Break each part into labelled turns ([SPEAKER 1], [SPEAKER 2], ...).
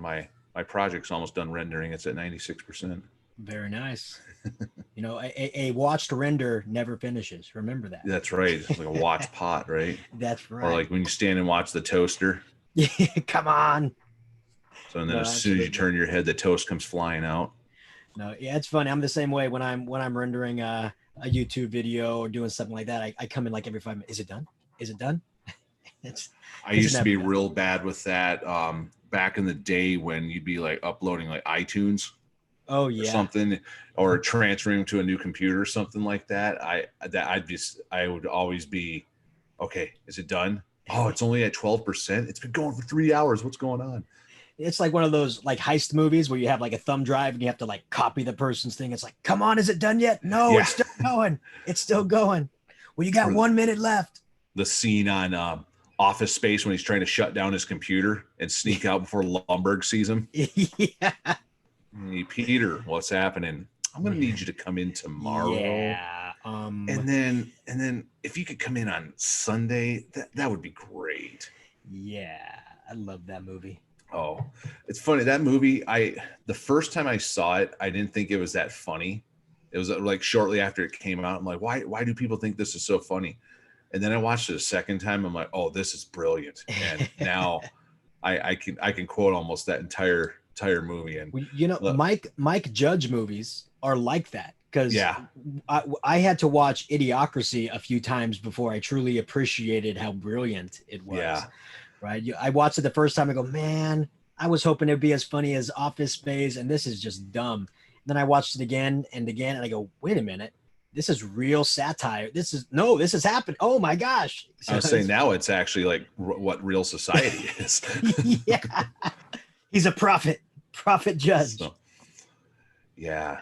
[SPEAKER 1] and my project's almost done rendering. It's at 96%.
[SPEAKER 2] Very nice. A watched render never finishes. Remember that.
[SPEAKER 1] That's right. It's like a watch pot, right?
[SPEAKER 2] That's
[SPEAKER 1] Or
[SPEAKER 2] right.
[SPEAKER 1] like when you stand and watch the toaster.
[SPEAKER 2] Come on.
[SPEAKER 1] So and then
[SPEAKER 2] No,
[SPEAKER 1] as soon as you
[SPEAKER 2] absolutely.
[SPEAKER 1] turn your head, the toast comes flying out.
[SPEAKER 2] No, yeah, it's funny. I'm the same way when I'm rendering a YouTube video or doing something like that. I come in like every 5 minutes. Is it done? Is it done? it's
[SPEAKER 1] I
[SPEAKER 2] it's
[SPEAKER 1] used to
[SPEAKER 2] never
[SPEAKER 1] be
[SPEAKER 2] done.
[SPEAKER 1] real bad with that back in the day when you'd be like uploading like iTunes
[SPEAKER 2] Oh
[SPEAKER 1] or
[SPEAKER 2] yeah.
[SPEAKER 1] something, or transferring to a new computer or something like that. I would always be, okay, is it done? Oh, it's only at 12%. It's been going for 3 hours. What's going on?
[SPEAKER 2] It's like one of those like heist movies where you have like a thumb drive and you have to like copy the person's thing. It's like, come on, is it done yet? No,
[SPEAKER 1] Yeah.
[SPEAKER 2] it's still going. It's still going. Well, you got
[SPEAKER 1] Or
[SPEAKER 2] 1 minute left.
[SPEAKER 1] the scene on Office Space when he's trying to shut down his computer and sneak out before Lumberg sees him.
[SPEAKER 2] Yeah.
[SPEAKER 1] Hey, Peter, what's happening? I'm gonna need you to come in tomorrow.
[SPEAKER 2] Yeah.
[SPEAKER 1] And then if you could come in on Sunday, that would be great.
[SPEAKER 2] Yeah. I love that movie.
[SPEAKER 1] Oh, it's funny. That movie, the first time I saw it, I didn't think it was that funny. It was like shortly after it came out. I'm like, why do people think this is so funny? And then I watched it a second time. I'm like, oh, this is brilliant. And now I can quote almost that entire movie. And look,
[SPEAKER 2] Mike Judge movies are like that because
[SPEAKER 1] yeah,
[SPEAKER 2] I had to watch Idiocracy a few times before I truly appreciated how brilliant it was.
[SPEAKER 1] yeah.
[SPEAKER 2] Right. I watched it the first time. I go, man, I was hoping it'd be as funny as Office Space, and this is just dumb. Then I watched it again and again, and I go, wait a minute, this is real satire. This is happening. Oh my gosh!
[SPEAKER 1] I was saying now it's actually like what real society is.
[SPEAKER 2] Yeah, he's a prophet judge.
[SPEAKER 1] So, yeah,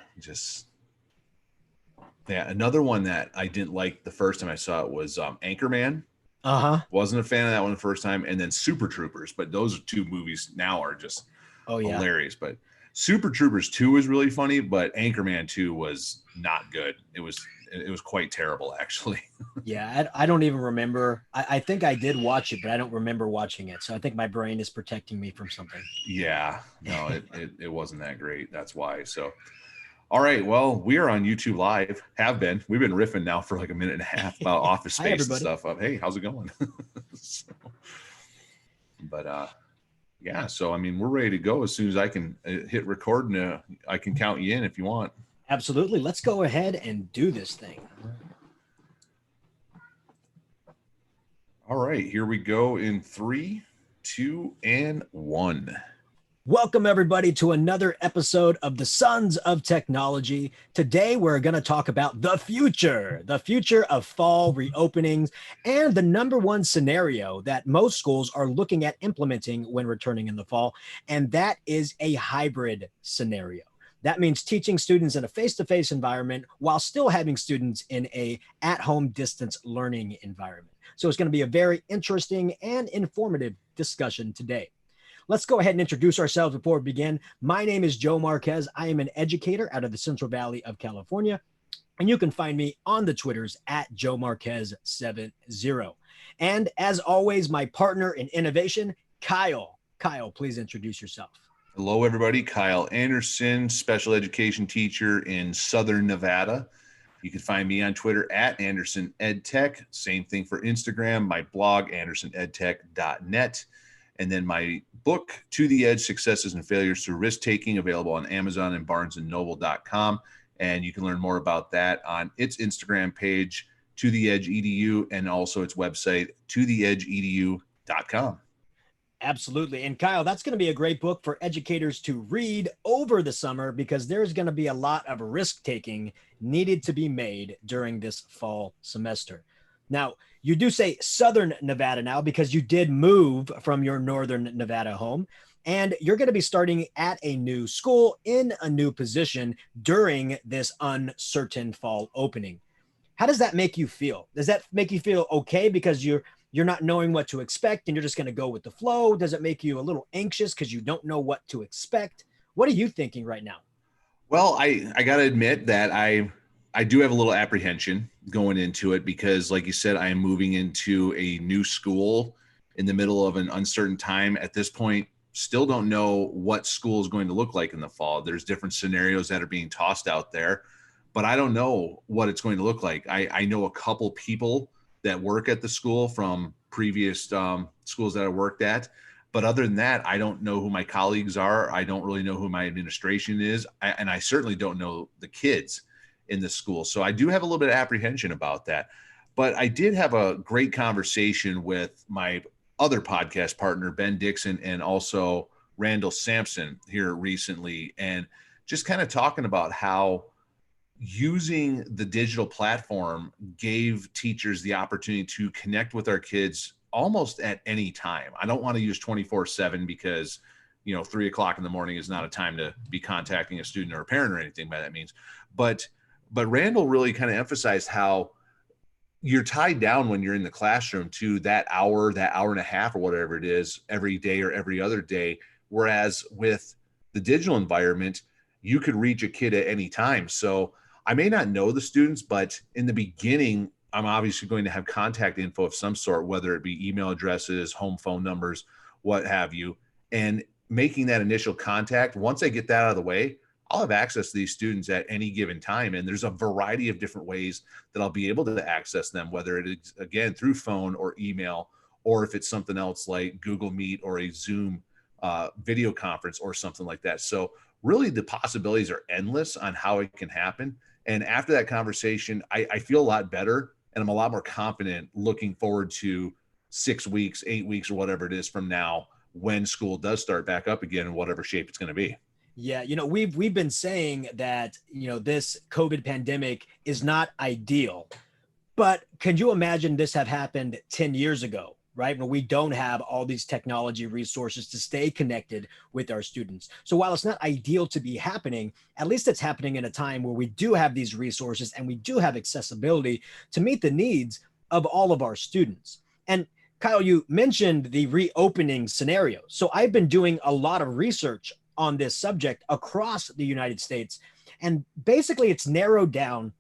[SPEAKER 1] another one that I didn't like the first time I saw it was Anchorman. Wasn't a fan of that one the first time, and then Super Troopers. But those two movies now are just hilarious. But Super Troopers 2 was really funny, but Anchorman 2 was not good. It was quite terrible, actually.
[SPEAKER 2] Yeah, I don't even remember. I think I did watch it, but I don't remember watching it. So I think my brain is protecting me from something.
[SPEAKER 1] Yeah, no, it wasn't that great. That's why. So. All right. Well, we are on YouTube Live. Have been. We've been riffing now for like a minute and a half about Office Space and stuff. Hey, how's it going? Yeah. So I mean, we're ready to go as soon as I can hit record, and I can count you in if you want.
[SPEAKER 2] Absolutely. Let's go ahead and do this thing.
[SPEAKER 1] All right. Here we go in 3, 2, and 1.
[SPEAKER 2] Welcome, everybody, to another episode of the Sons of Technology. Today, we're going to talk about the future of fall reopenings, and the number one scenario that most schools are looking at implementing when returning in the fall, and that is a hybrid scenario. That means teaching students in a face-to-face environment while still having students in a at-home distance learning environment. So it's going to be a very interesting and informative discussion today. Let's go ahead and introduce ourselves before we begin. My name is Joe Marquez. I am an educator out of the Central Valley of California, and you can find me on the Twitters at Joe Marquez70. And as always, my partner in innovation, Kyle. Kyle, please introduce yourself.
[SPEAKER 1] Hello, everybody. Kyle Anderson, special education teacher in Southern Nevada. You can find me on Twitter at Anderson EdTech. Same thing for Instagram, my blog, andersonedtech.net. And then my book, To the Edge, Successes and Failures Through Risk-Taking, available on Amazon and barnesandnoble.com. And you can learn more about that on its Instagram page, To the Edge EDU, and also its website, totheedgeedu.com.
[SPEAKER 2] Absolutely. And Kyle, that's going to be a great book for educators to read over the summer because there's going to be a lot of risk-taking needed to be made during this fall semester. Now, you do say Southern Nevada now because you did move from your Northern Nevada home, and you're going to be starting at a new school in a new position during this uncertain fall opening. How does that make you feel? Does that make you feel okay because you're not knowing what to expect and you're just going to go with the flow? Does it make you a little anxious because you don't know what to expect? What are you thinking right now?
[SPEAKER 1] Well, I got to admit that I do have a little apprehension going into it because, like you said, I am moving into a new school in the middle of an uncertain time. At this point, still don't know what school is going to look like in the fall. There's different scenarios that are being tossed out there, but I don't know what it's going to look like. I know a couple people that work at the school from previous schools that I worked at. But other than that, I don't know who my colleagues are. I don't really know who my administration is. And I certainly don't know the kids in the school. So I do have a little bit of apprehension about that. But I did have a great conversation with my other podcast partner, Ben Dixon, and also Randall Sampson here recently, and just kind of talking about how using the digital platform gave teachers the opportunity to connect with our kids almost at any time. I don't want to use 24/7 because, 3 o'clock in the morning is not a time to be contacting a student or a parent or anything by that means. But Randall really kind of emphasized how you're tied down when you're in the classroom to that hour and a half or whatever it is every day or every other day. Whereas with the digital environment, you could reach a kid at any time. So I may not know the students, but in the beginning, I'm obviously going to have contact info of some sort, whether it be email addresses, home phone numbers, what have you. And making that initial contact, once I get that out of the way, I'll have access to these students at any given time. And there's a variety of different ways that I'll be able to access them, whether it is, again, through phone or email, or if it's something else like Google Meet or a Zoom video conference or something like that. So really the possibilities are endless on how it can happen. And after that conversation, I feel a lot better, and I'm a lot more confident looking forward to 6 weeks, 8 weeks, or whatever it is from now when school does start back up again in whatever shape it's going to be.
[SPEAKER 2] Yeah, we've been saying that, this COVID pandemic is not ideal. But could you imagine this have happened 10 years ago, right? When we don't have all these technology resources to stay connected with our students. So while it's not ideal to be happening, at least it's happening in a time where we do have these resources and we do have accessibility to meet the needs of all of our students. And Kyle, you mentioned the reopening scenario. So I've been doing a lot of research on this subject across the United States. And basically it's narrowed down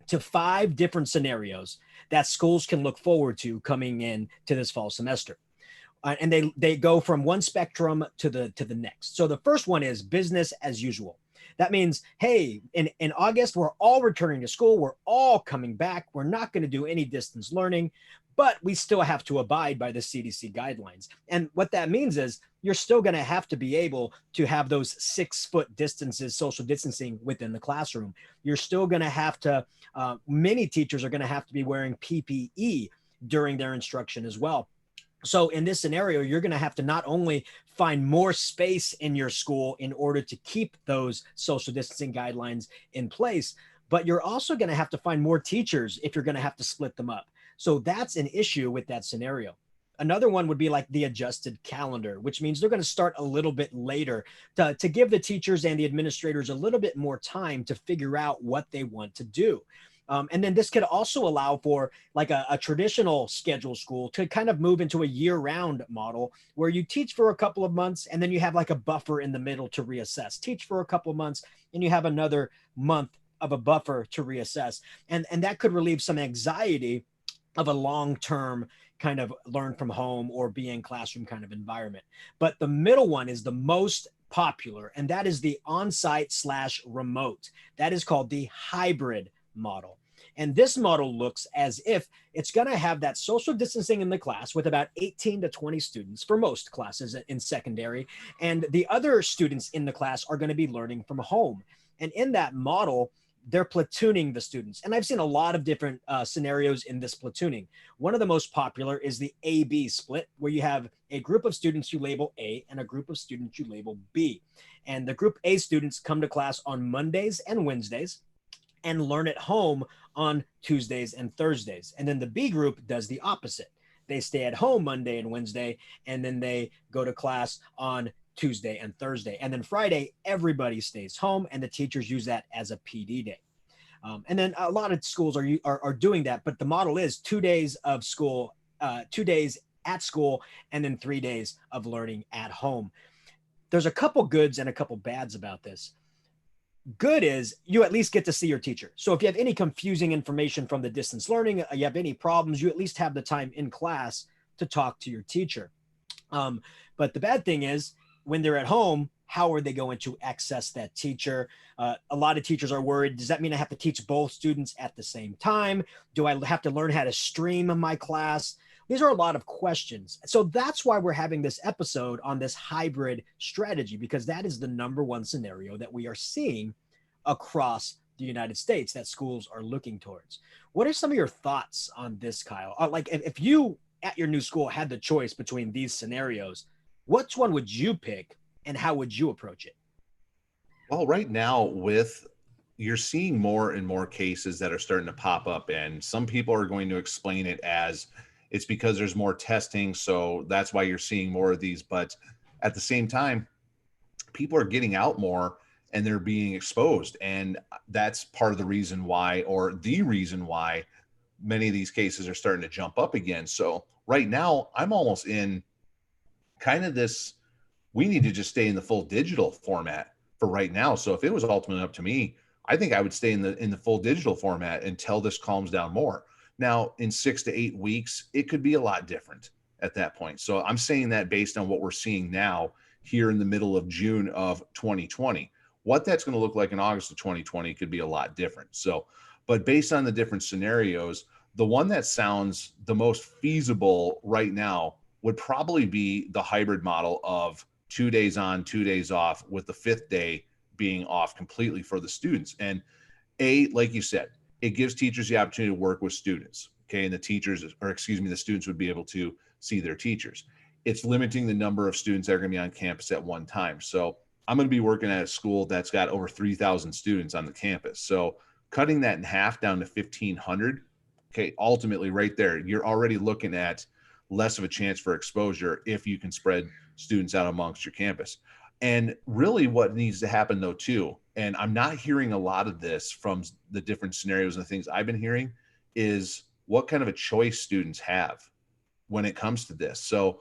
[SPEAKER 2] to 5 different scenarios that schools can look forward to coming in to this fall semester. And they go from one spectrum to the next. So the first one is business as usual. That means, hey, in August, we're all returning to school. We're all coming back. We're not going to do any distance learning, but we still have to abide by the CDC guidelines. And what that means is you're still going to have to be able to have those 6-foot distances, social distancing within the classroom. You're still going to have to, many teachers are going to have to be wearing PPE during their instruction as well. So in this scenario, you're going to have to not only find more space in your school in order to keep those social distancing guidelines in place, but you're also going to have to find more teachers if you're going to have to split them up. So that's an issue with that scenario. Another one would be like the adjusted calendar, which means they're going to start a little bit later to give the teachers and the administrators a little bit more time to figure out what they want to do. And then this could also allow for like a traditional schedule school to kind of move into a year-round model where you teach for a couple of months and then you have like a buffer in the middle to reassess. Teach for a couple of months and you have another month of a buffer to reassess. And that could relieve some anxiety of a long-term kind of learn from home or be in classroom kind of environment. But the middle one is the most popular, and that is the on-site/remote. That is called the hybrid model. And this model looks as if it's going to have that social distancing in the class with about 18 to 20 students for most classes in secondary. And the other students in the class are going to be learning from home. And in that model, they're platooning the students. And I've seen a lot of different scenarios in this platooning. One of the most popular is the A-B split, where you have a group of students you label A and a group of students you label B. And the group A students come to class on Mondays and Wednesdays and learn at home on Tuesdays and Thursdays. And then the B group does the opposite. They stay at home Monday and Wednesday, and then they go to class on Tuesday and Thursday. And then Friday, everybody stays home, and the teachers use that as a PD day. And then a lot of schools are doing that, but the model is 2 days of school, 2 days at school, and then 3 days of learning at home. There's a couple goods and a couple bads about this. Good is you at least get to see your teacher. So if you have any confusing information from the distance learning, you have any problems, you at least have the time in class to talk to your teacher. But the bad thing is when they're at home, how are they going to access that teacher? A lot of teachers are worried. Does that mean I have to teach both students at the same time? Do I have to learn how to stream my class? These are a lot of questions. So that's why we're having this episode on this hybrid strategy, because that is the number one scenario that we are seeing across the United States that schools are looking towards. What are some of your thoughts on this, Kyle? Like if you at your new school had the choice between these scenarios, which one would you pick and how would you approach it?
[SPEAKER 1] Well, right now, you're seeing more and more cases that are starting to pop up, and some people are going to explain it as it's because there's more testing, so that's why you're seeing more of these. But at the same time, people are getting out more and they're being exposed, and that's part of the reason why, or the reason why, many of these cases are starting to jump up again. So right now, I'm almost in kind of this, we need to just stay in the full digital format for right now. So if it was ultimately up to me, I think I would stay in the full digital format until this calms down more. Now, in 6 to 8 weeks, it could be a lot different at that point. So I'm saying that based on what we're seeing now here in the middle of June of 2020. What that's going to look like in August of 2020 could be a lot different. So, but based on the different scenarios, the one that sounds the most feasible right now would probably be the hybrid model of 2 days on, 2 days off, with the fifth day being off completely for the students. And like you said, it gives teachers the opportunity to work with students. Okay. And the students would be able to see their teachers. It's limiting the number of students that are going to be on campus at one time. So I'm going to be working at a school that's got over 3,000 students on the campus. So cutting that in half down to 1,500. Okay. Ultimately right there, you're already looking at less of a chance for exposure if you can spread students out amongst your campus. And really what needs to happen though too, and I'm not hearing a lot of this from the different scenarios and the things I've been hearing, is what kind of a choice students have when it comes to this. So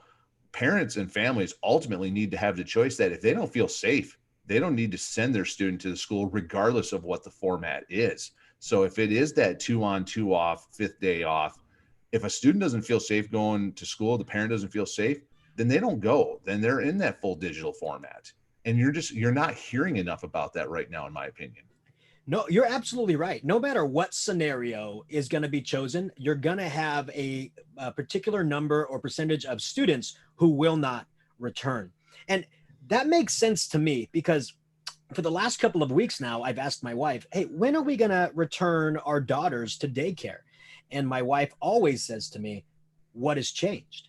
[SPEAKER 1] parents and families ultimately need to have the choice that if they don't feel safe, they don't need to send their student to the school regardless of what the format is. So if it is that 2 on, 2 off, fifth day off, if a student doesn't feel safe going to school, the parent doesn't feel safe, then they don't go. Then they're in that full digital format. And you're not hearing enough about that right now, in my opinion.
[SPEAKER 2] No, you're absolutely right. No matter what scenario is going to be chosen, you're going to have a particular number or percentage of students who will not return. And that makes sense to me because for the last couple of weeks now, I've asked my wife, hey, when are we going to return our daughters to daycare? And my wife always says to me, what has changed?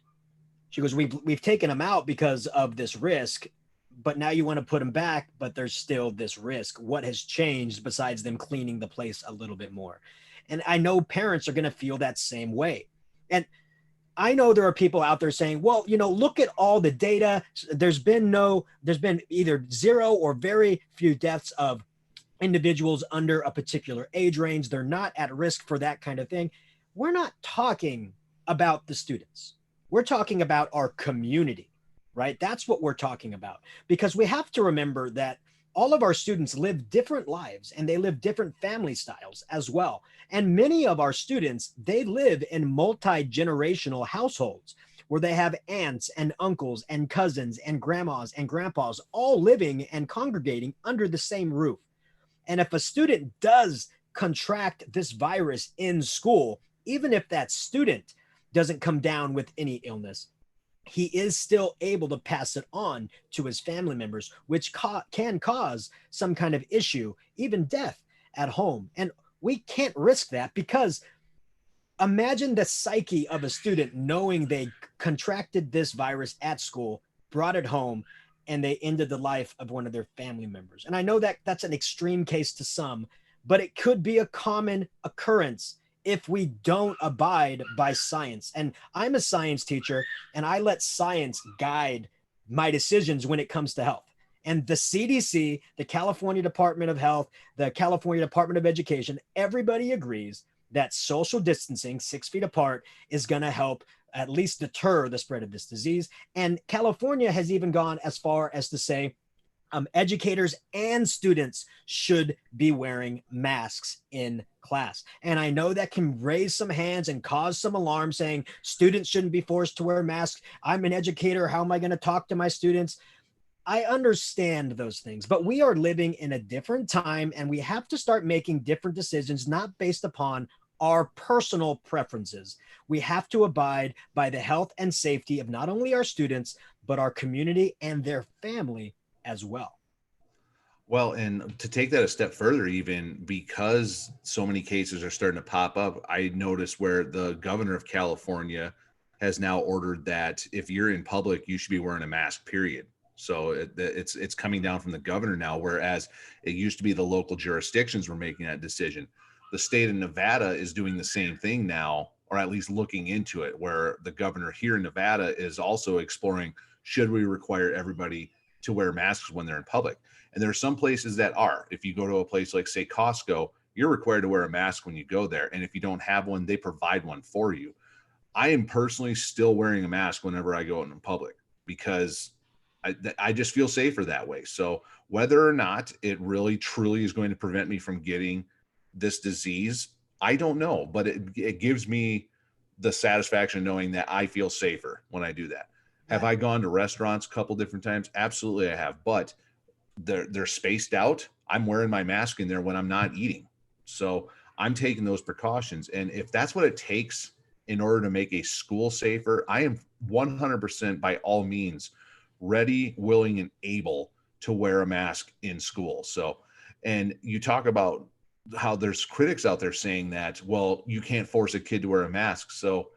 [SPEAKER 2] She goes, we've taken them out because of this risk, but now you want to put them back, but there's still this risk. What has changed besides them cleaning the place a little bit more? And I know parents are going to feel that same way. And I know there are people out there saying, well, look at all the data. There's been either zero or very few deaths of individuals under a particular age range. They're not at risk for that kind of thing. We're not talking about the students. We're talking about our community, right? That's what we're talking about, because we have to remember that all of our students live different lives and they live different family styles as well. And many of our students, they live in multi-generational households where they have aunts and uncles and cousins and grandmas and grandpas all living and congregating under the same roof. And if a student does contract this virus in school, even if that student doesn't come down with any illness, he is still able to pass it on to his family members, which can cause some kind of issue, even death at home. And we can't risk that, because imagine the psyche of a student knowing they contracted this virus at school, brought it home, and they ended the life of one of their family members. And I know that that's an extreme case to some, but it could be a common occurrence if we don't abide by science. And I'm a science teacher, and I let science guide my decisions when it comes to health. And the CDC, the California Department of Health, the California Department of Education, everybody agrees that social distancing, 6 feet apart, is going to help at least deter the spread of this disease. And California has even gone as far as to say educators and students should be wearing masks in class. And I know that can raise some hands and cause some alarm, saying students shouldn't be forced to wear masks. I'm an educator. How am I going to talk to my students? I understand those things, but we are living in a different time and we have to start making different decisions, not based upon our personal preferences. We have to abide by the health and safety of not only our students, but our community and their family as well.
[SPEAKER 1] Well, and to take that a step further, even because so many cases are starting to pop up, I noticed where the governor of California has now ordered that if you're in public, you should be wearing a mask, period. So it's coming down from the governor now, whereas it used to be the local jurisdictions were making that decision. The state of Nevada is doing the same thing now, or at least looking into it, where the governor here in Nevada is also exploring, should we require everybody to wear masks when they're in public? And there are some places that are. If you go to a place like, say, Costco, you're required to wear a mask when you go there. And if you don't have one, they provide one for you. I am personally still wearing a mask whenever I go out in public because I just feel safer that way. So whether or not it really truly is going to prevent me from getting this disease, I don't know. But it gives me the satisfaction knowing that I feel safer when I do that. Have I gone to restaurants a couple different times? Absolutely, I have. But they're spaced out. I'm wearing my mask in there when I'm not eating. So I'm taking those precautions. And if that's what it takes in order to make a school safer, I am 100% by all means ready, willing, and able to wear a mask in school. So, and you talk about how there's critics out there saying that, well, you can't force a kid to wear a mask. So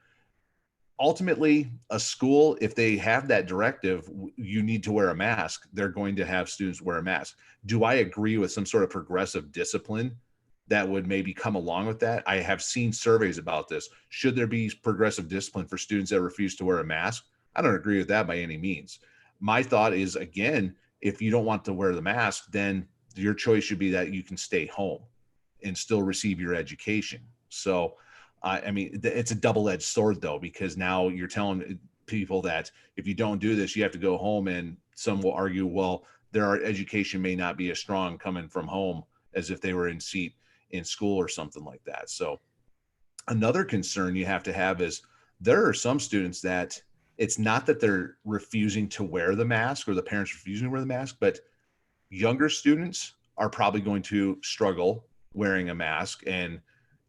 [SPEAKER 1] ultimately, a school, if they have that directive, you need to wear a mask, they're going to have students wear a mask. Do I agree with some sort of progressive discipline that would maybe come along with that? I have seen surveys about this. Should there be progressive discipline for students that refuse to wear a mask? I don't agree with that by any means. My thought is, again, if you don't want to wear the mask, then your choice should be that you can stay home and still receive your education. So, I mean, it's a double-edged sword, though, because now you're telling people that if you don't do this, you have to go home. And some will argue, well, their education may not be as strong coming from home as if they were in seat in school or something like that. So another concern you have to have is there are some students that it's not that they're refusing to wear the mask or the parents refusing to wear the mask, but younger students are probably going to struggle wearing a mask and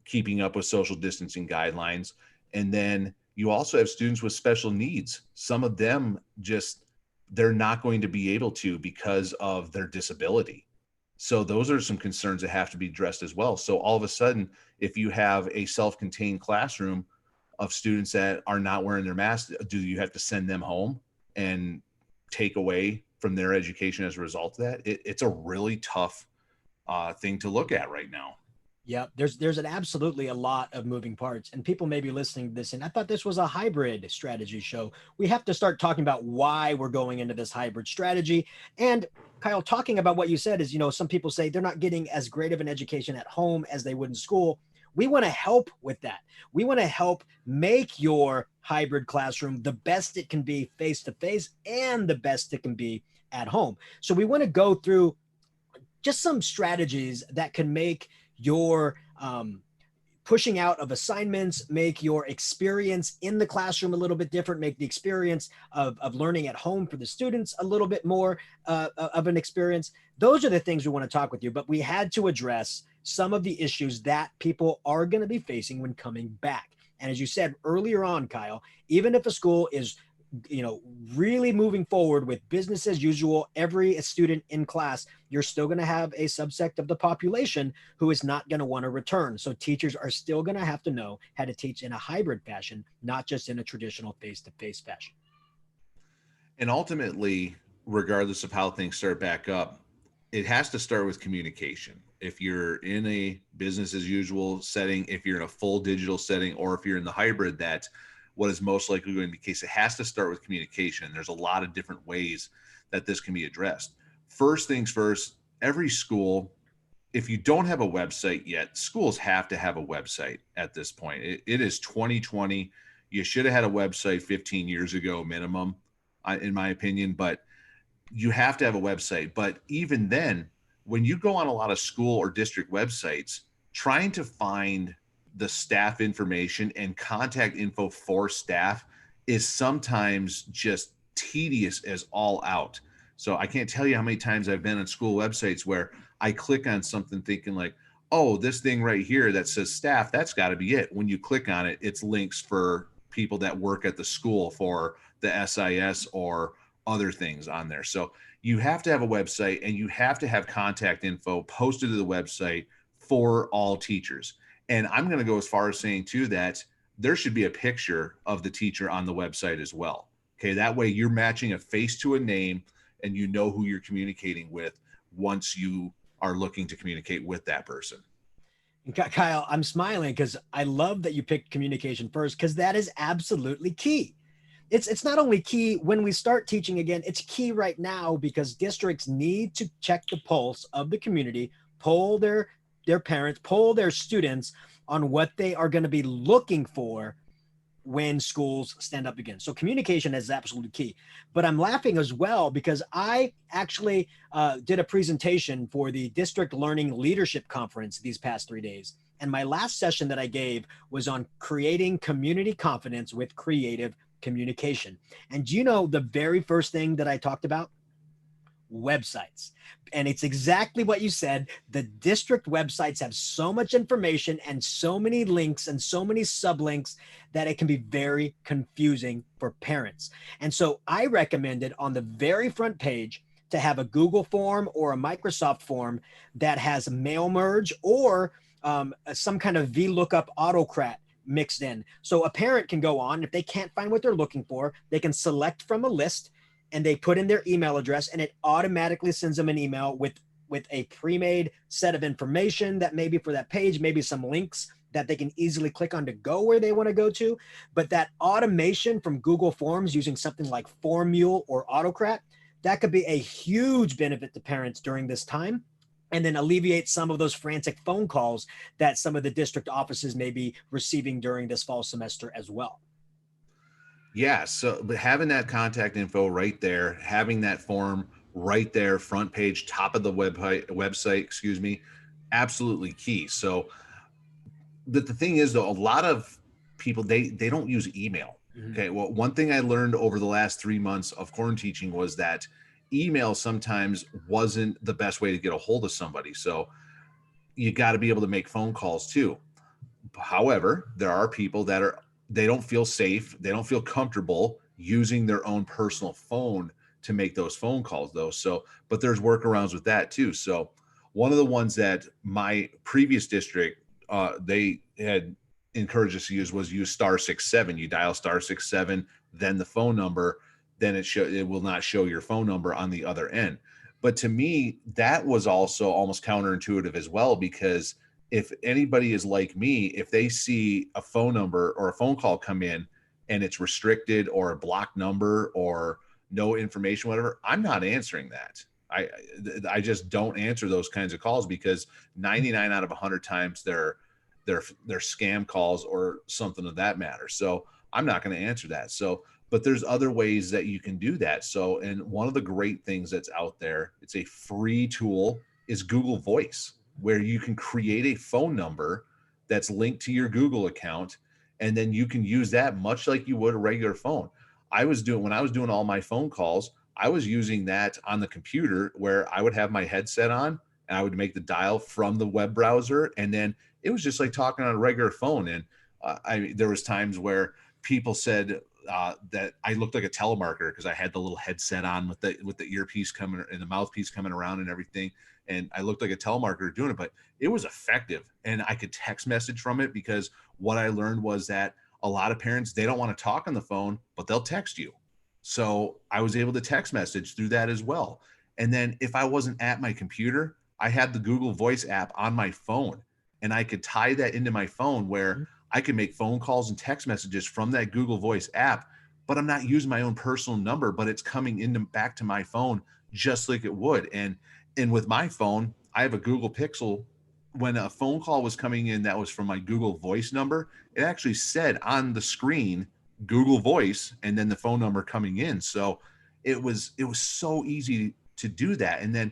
[SPEAKER 1] keeping up with social distancing guidelines. And then you also have students with special needs. Some of them just, they're not going to be able to because of their disability. So those are some concerns that have to be addressed as well. So all of a sudden, if you have a self-contained classroom of students that are not wearing their masks, do you have to send them home and take away from their education as a result of that? It's a really tough thing to look at right now.
[SPEAKER 2] Yeah, there's an absolutely a lot of moving parts, and people may be listening to this, and I thought this was a hybrid strategy show. We have to start talking about why we're going into this hybrid strategy. And Kyle, talking about what you said is, some people say they're not getting as great of an education at home as they would in school. We want to help with that. We want to help make your hybrid classroom the best it can be face to face and the best it can be at home. So we want to go through just some strategies that can make your pushing out of assignments, make your experience in the classroom a little bit different, make the experience of learning at home for the students a little bit more of an experience. Those are the things we want to talk with you, but we had to address some of the issues that people are going to be facing when coming back. And as you said earlier on, Kyle, even if a school is really moving forward with business as usual, every student in class, you're still going to have a subsect of the population who is not going to want to return. So teachers are still going to have to know how to teach in a hybrid fashion, not just in a traditional face-to-face fashion.
[SPEAKER 1] And ultimately, regardless of how things start back up, it has to start with communication. If you're in a business as usual setting, if you're in a full digital setting, or if you're in the hybrid, that what is most likely going to be the case, it has to start with communication. There's a lot of different ways that this can be addressed. First things first, every school, if you don't have a website yet, schools have to have a website at this point. It is 2020. You should have had a website 15 years ago minimum, in my opinion, but you have to have a website. But even then, when you go on a lot of school or district websites, trying to find the staff information and contact info for staff is sometimes just tedious as all out. So I can't tell you how many times I've been on school websites where I click on something thinking like, oh, this thing right here that says staff, that's got to be it. When you click on it, it's links for people that work at the school for the SIS or other things on there. So you have to have a website and you have to have contact info posted to the website for all teachers. And I'm going to go as far as saying too that there should be a picture of the teacher on the website as well. Okay, that way you're matching a face to a name and you know who you're communicating with once you are looking to communicate with that person.
[SPEAKER 2] And Kyle, I'm smiling because I love that you picked communication first, because that is absolutely key. It's not only key when we start teaching again, it's key right now because districts need to check the pulse of the community, poll their parents, poll their students on what they are going to be looking for when schools stand up again. So communication is absolutely key. But I'm laughing as well because I actually did a presentation for the District Learning Leadership Conference these past 3 days. And my last session that I gave was on creating community confidence with creative communication. And do you know the very first thing that I talked about? Websites. And it's exactly what you said. The district websites have so much information and so many links and so many sublinks that it can be very confusing for parents. And so I recommended on the very front page to have a Google form or a Microsoft form that has mail merge or some kind of VLOOKUP autocrat mixed in. So a parent can go on, if they can't find what they're looking for, they can select from a list and they put in their email address and it automatically sends them an email with a pre-made set of information that maybe for that page, maybe some links that they can easily click on to go where they want to go to. But that automation from Google Forms using something like Formule or Autocrat, that could be a huge benefit to parents during this time, and then alleviate some of those frantic phone calls that some of the district offices may be receiving during this fall semester as well.
[SPEAKER 1] Yeah. So, but having that contact info right there, having that form right there, front page, top of the website, excuse me, absolutely key. So, the thing is, though, a lot of people they don't use email.
[SPEAKER 2] Mhm.
[SPEAKER 1] Okay. Well, one thing I learned over the last 3 months of quarantine teaching was that email sometimes wasn't the best way to get a hold of somebody. So you got to be able to make phone calls too. However, there are people that they don't feel safe, they don't feel comfortable using their own personal phone to make those phone calls though. So, but there's workarounds with that too. So, one of the ones that my previous district they had encouraged us to use was use *67. You dial *67, then the phone number, then it will not show your phone number on the other end. But to me, that was also almost counterintuitive as well because if anybody is like me, if they see a phone number or a phone call come in and it's restricted or a blocked number or no information, whatever, I'm not answering that. I I just don't answer those kinds of calls because 99 out of 100 times they're scam calls or something of that matter. So I'm not going to answer that. So, but there's other ways that you can do that. So, and one of the great things that's out there, it's a free tool, is Google Voice, where you can create a phone number that's linked to your Google account, and then you can use that much like you would a regular phone. I was doing when I was doing all my phone calls, I was using that on the computer where I would have my headset on and I would make the dial from the web browser, and then it was just like talking on a regular phone. And there was times where people said that I looked like a telemarketer because I had the little headset on with the earpiece coming and the mouthpiece coming around and everything, and I looked like a telemarketer doing it. But it was effective, and I could text message from it because what I learned was that a lot of parents, they don't want to talk on the phone, but they'll text you. So I was able to text message through that as well. And then if I wasn't at my computer, I had the Google Voice app on my phone, and I could tie that into my phone where I could make phone calls and text messages from that Google Voice app, but I'm not using my own personal number, but it's coming into back to my phone just like it would. And with my phone, I have a Google Pixel. When a phone call was coming in that was from my Google Voice number, it actually said on the screen Google Voice and then the phone number coming in. So it was so easy to do that. And then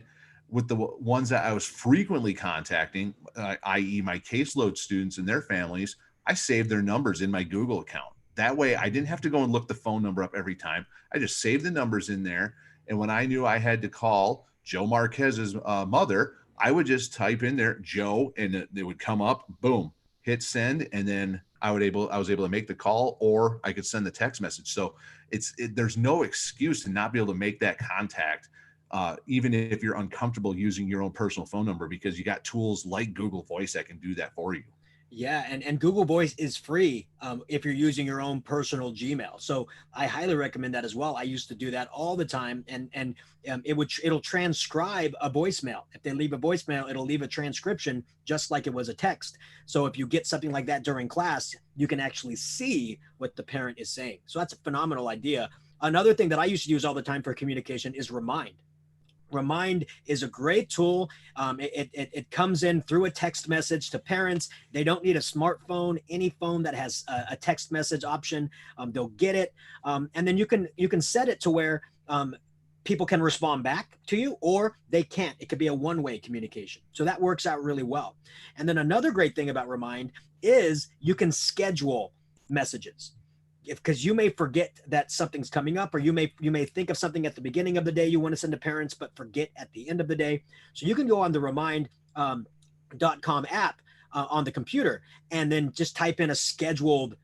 [SPEAKER 1] with the ones that I was frequently contacting, i.e., my caseload students and their families, I saved their numbers in my Google account. That way, I didn't have to go and look the phone number up every time. I just saved the numbers in there. And when I knew I had to call Joe Marquez's mother, I would just type in there Joe, and it would come up, boom, hit send, and then I was able to make the call, or I could send the text message. So there's no excuse to not be able to make that contact, even if you're uncomfortable using your own personal phone number, because you got tools like Google Voice that can do that for you.
[SPEAKER 2] Yeah, and Google Voice is free if you're using your own personal Gmail. So I highly recommend that as well. I used to do that all the time, and it'll transcribe a voicemail. If they leave a voicemail, it'll leave a transcription just like it was a text. So if you get something like that during class, you can actually see what the parent is saying. So that's a phenomenal idea. Another thing that I used to use all the time for communication is Remind. Remind is a great tool. It comes in through a text message to parents. They don't need a smartphone. Any phone that has a text message option, they'll get it. And then you can set it to where people can respond back to you, or they can't. It could be a one-way communication. So that works out really well. And then another great thing about Remind is you can schedule messages, because you may forget that something's coming up, or you may think of something at the beginning of the day you want to send to parents but forget at the end of the day. So you can go on the Remind.com app on the computer and then just type in a scheduled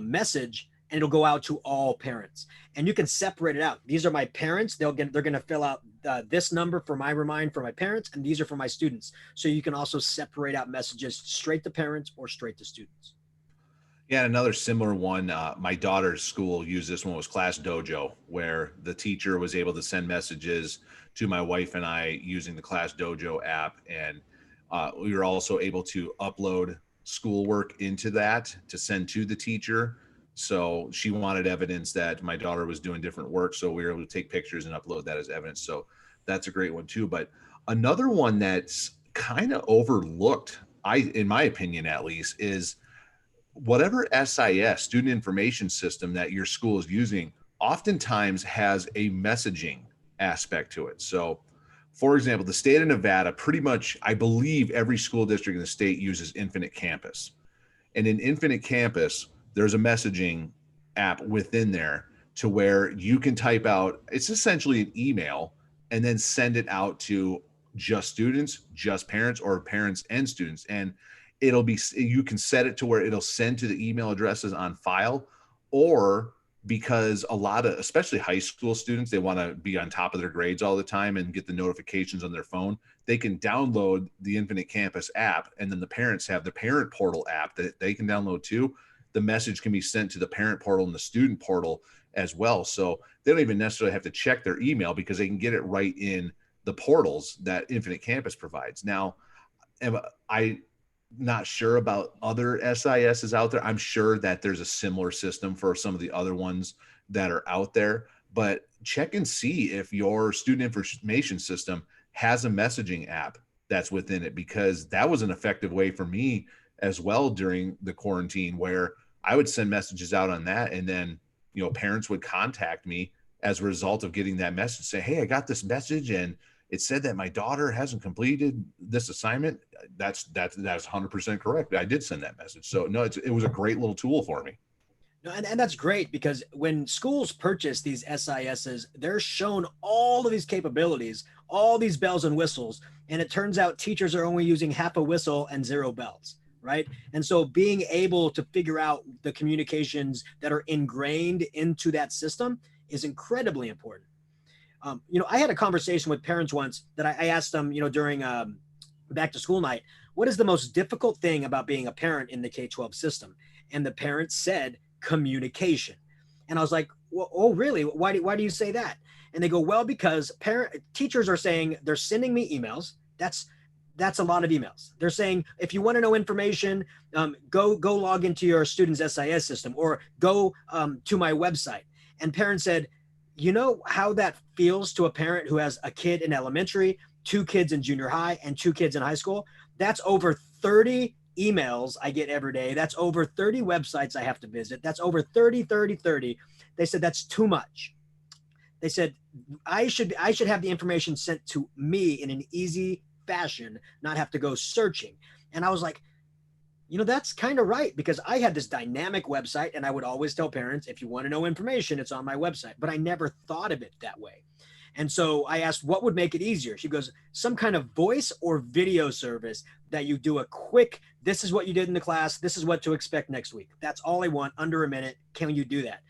[SPEAKER 2] message, and it'll go out to all parents, and you can separate it out. These are my parents. They're going to fill out this number for my Remind for my parents, and these are for my students. So you can also separate out messages straight to parents or straight to students.
[SPEAKER 1] Yeah, another similar one. My daughter's school used this one, was Class Dojo, where the teacher was able to send messages to my wife and I using the Class Dojo app, and we were also able to upload schoolwork into that to send to the teacher. So she wanted evidence that my daughter was doing different work, so we were able to take pictures and upload that as evidence. So that's a great one too. But another one that's kind of overlooked, in my opinion at least, is whatever SIS, student information system, that your school is using oftentimes has a messaging aspect to it. So for example, the state of Nevada, pretty much, I believe every school district in the state uses Infinite Campus. And in Infinite Campus, there's a messaging app within there to where you can type out, it's essentially an email, and then send it out to just students, just parents, or parents and students. And you can set it to where it'll send to the email addresses on file, or because a lot of, especially high school students, they want to be on top of their grades all the time and get the notifications on their phone. They can download the Infinite Campus app, and then the parents have the parent portal app that they can download too. The message can be sent to the parent portal and the student portal as well. So they don't even necessarily have to check their email, because they can get it right in the portals that Infinite Campus provides. Now, I not sure about other SISs out there. I'm sure that there's a similar system for some of the other ones that are out there, but check and see if your student information system has a messaging app that's within it, because that was an effective way for me as well during the quarantine, where I would send messages out on that, and then, parents would contact me as a result of getting that message, say, hey, I got this message and it said that my daughter hasn't completed this assignment. That's 100% correct. I did send that message. So no, it was a great little tool for me.
[SPEAKER 2] No, and that's great, because when schools purchase these SISs, they're shown all of these capabilities, all these bells and whistles, and it turns out teachers are only using half a whistle and zero bells, right? And so being able to figure out the communications that are ingrained into that system is incredibly important. I had a conversation with parents once that I asked them, during back to school night, what is the most difficult thing about being a parent in the K-12 system? And the parents said communication. And I was like, well, oh, really? Why do you say that? And they go, well, because teachers are saying they're sending me emails. That's a lot of emails. They're saying, if you want to know information, go log into your student's SIS system, or go to my website. And parents said, you know how that feels to a parent who has a kid in elementary, 2 kids in junior high, and 2 kids in high school? That's over 30 emails I get every day. That's over 30 websites I have to visit. That's over 30. They said that's too much. They said I should have the information sent to me in an easy fashion, not have to go searching. And I was like, that's kind of right, because I had this dynamic website, and I would always tell parents, if you want to know information, it's on my website. But I never thought of it that way. And so I asked, what would make it easier? She goes, some kind of voice or video service that you do a quick, this is what you did in the class, this is what to expect next week. That's all I want, under a minute. Can you do that?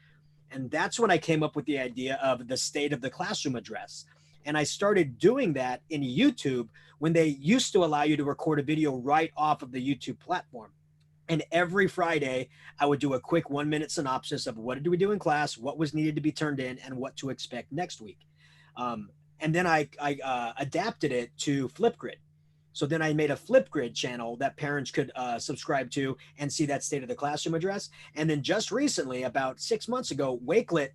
[SPEAKER 2] And that's when I came up with the idea of the State of the Classroom address. And I started doing that in YouTube when they used to allow you to record a video right off of the YouTube platform. And every Friday, I would do a quick 1 minute synopsis of what did we do in class, what was needed to be turned in, and what to expect next week. And then I adapted it to Flipgrid. So then I made a Flipgrid channel that parents could subscribe to and see that State of the Classroom address. And then just recently, about 6 months ago, Wakelet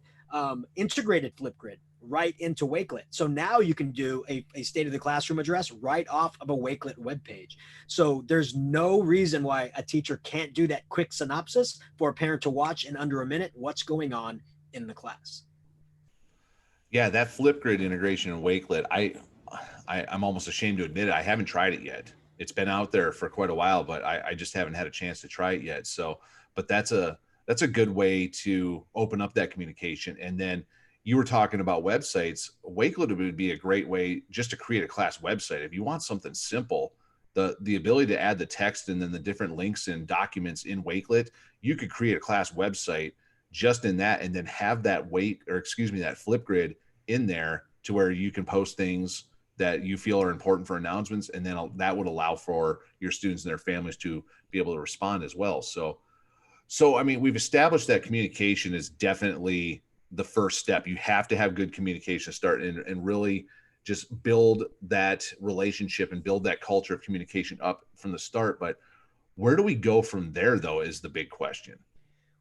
[SPEAKER 2] integrated Flipgrid right into Wakelet. So now you can do a State of the Classroom address right off of a Wakelet webpage. So there's no reason why a teacher can't do that quick synopsis for a parent to watch in under a minute what's going on in the class.
[SPEAKER 1] Yeah, that Flipgrid integration in Wakelet, I'm almost ashamed to admit it. I haven't tried it yet. It's been out there for quite a while, but I just haven't had a chance to try it yet. So, but that's a good way to open up that communication. And then you were talking about websites. Wakelet would be a great way just to create a class website. If you want something simple, the ability to add the text and then the different links and documents in Wakelet, you could create a class website just in that, and then have that that Flipgrid in there to where you can post things that you feel are important for announcements. And then that would allow for your students and their families to be able to respond as well. So I mean, we've established that communication is definitely the first step. You have to have good communication to start and really just build that relationship and build that culture of communication up from the start. But where do we go from there, though, is the big question.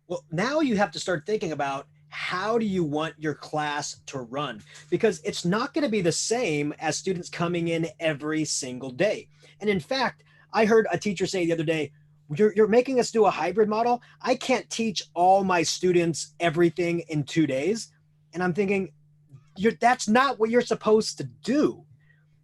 [SPEAKER 2] Well, now you have to start thinking about, how do you want your class to run? Because it's not going to be the same as students coming in every single day. And in fact, I heard a teacher say the other day, you're making us do a hybrid model. I can't teach all my students everything in 2 days. And I'm thinking, that's not what you're supposed to do.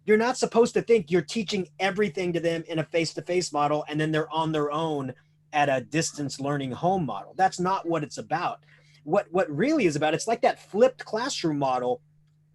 [SPEAKER 2] You're not supposed to think you're teaching everything to them in a face-to-face model and then they're on their own at a distance learning home model. That's not what it's about. What really is about, it's like that flipped classroom model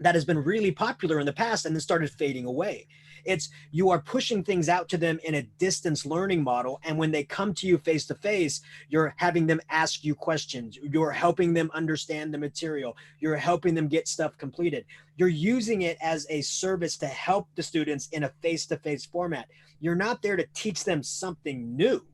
[SPEAKER 2] that has been really popular in the past and then started fading away. It's, you are pushing things out to them in a distance learning model. And when they come to you face to face, you're having them ask you questions. You're helping them understand the material. You're helping them get stuff completed. You're using it as a service to help the students in a face-to-face format. You're not there to teach them something new.